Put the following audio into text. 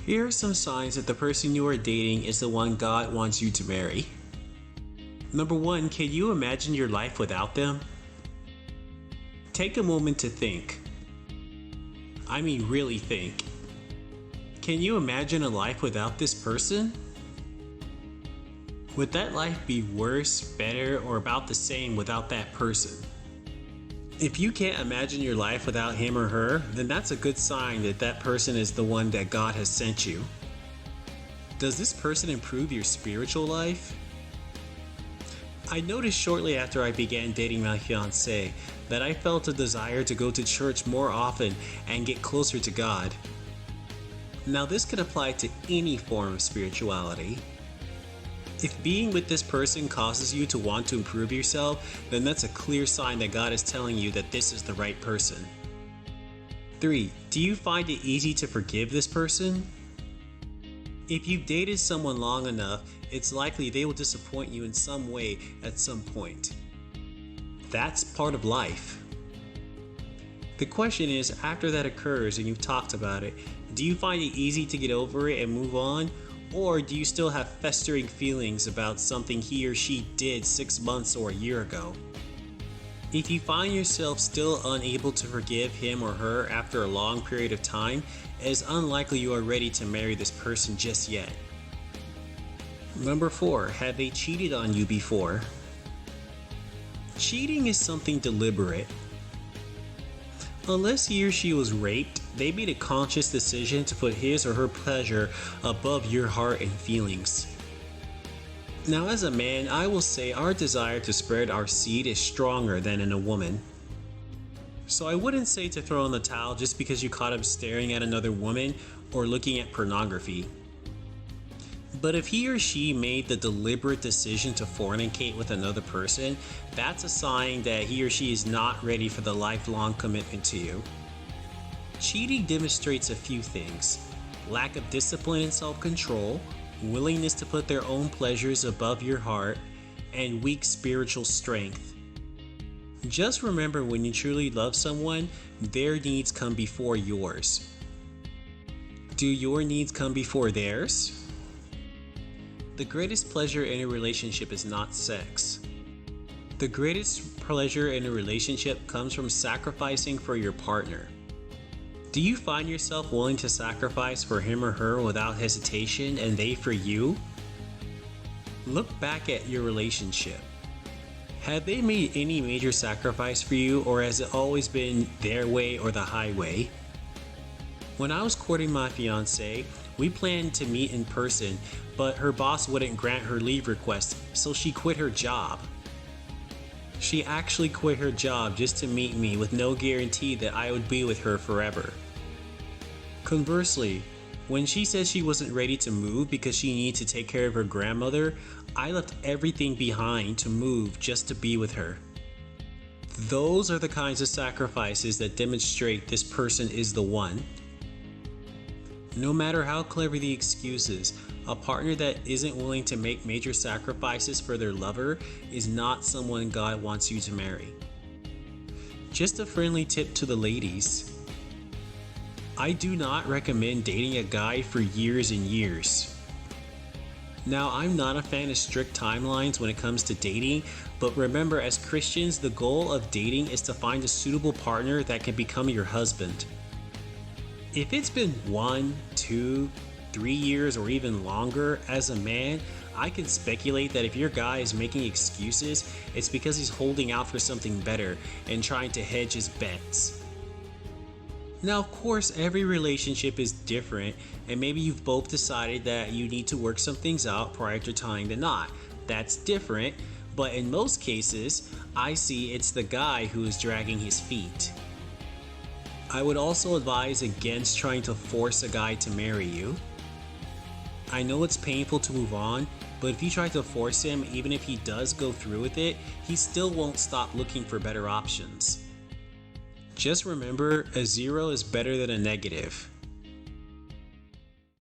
Here are some signs that the person you are dating is the one God wants you to marry. Number 1, can you imagine your life without them? Take a moment to think. I mean, really think. Can you imagine a life without this person? Would that life be worse, better, or about the same without that person? If you can't imagine your life without him or her, then that's a good sign that that person is the one that God has sent you. Does this person improve your spiritual life? I noticed shortly after I began dating my fiancée that I felt a desire to go to church more often and get closer to God. Now this can apply to any form of spirituality. If being with this person causes you to want to improve yourself, then that's a clear sign that God is telling you that this is the right person. 3. Do you find it easy to forgive this person? If you've dated someone long enough, it's likely they will disappoint you in some way at some point. That's part of life. The question is, after that occurs and you've talked about it, do you find it easy to get over it and move on? Or do you still have festering feelings about something he or she did 6 months or a year ago? If you find yourself still unable to forgive him or her after a long period of time, it is unlikely you are ready to marry this person just yet. Number 4, have they cheated on you before? Cheating is something deliberate. Unless he or she was raped, they made a conscious decision to put his or her pleasure above your heart and feelings. Now, as a man, I will say our desire to spread our seed is stronger than in a woman. So I wouldn't say to throw in the towel just because you caught him staring at another woman or looking at pornography. But if he or she made the deliberate decision to fornicate with another person, that's a sign that he or she is not ready for the lifelong commitment to you. Cheating demonstrates a few things: lack of discipline and self-control, willingness to put their own pleasures above your heart, and weak spiritual strength. Just remember, when you truly love someone, their needs come before yours. Do your needs come before theirs? The greatest pleasure in a relationship is not sex. The greatest pleasure in a relationship comes from sacrificing for your partner. Do you find yourself willing to sacrifice for him or her without hesitation, and they for you? Look back at your relationship. Have they made any major sacrifice for you, or has it always been their way or the highway? When I was courting my fiancée, we planned to meet in person, but her boss wouldn't grant her leave request, so she quit her job. She actually quit her job just to meet me, with no guarantee that I would be with her forever. Conversely, when she said she wasn't ready to move because she needed to take care of her grandmother, I left everything behind to move just to be with her. Those are the kinds of sacrifices that demonstrate this person is the one. No matter how clever the excuses, a partner that isn't willing to make major sacrifices for their lover is not someone God wants you to marry. Just a friendly tip to the ladies: I do not recommend dating a guy for years and years. Now, I'm not a fan of strict timelines when it comes to dating, but remember, as Christians, the goal of dating is to find a suitable partner that can become your husband. If it's been 1, 2, 3 years or even longer, as a man, I can speculate that if your guy is making excuses, it's because he's holding out for something better and trying to hedge his bets. Now, of course, every relationship is different, and maybe you've both decided that you need to work some things out prior to tying the knot. That's different, but in most cases, I see it's the guy who is dragging his feet. I would also advise against trying to force a guy to marry you. I know it's painful to move on, but if you try to force him, even if he does go through with it, he still won't stop looking for better options. Just remember, a 0 is better than a negative.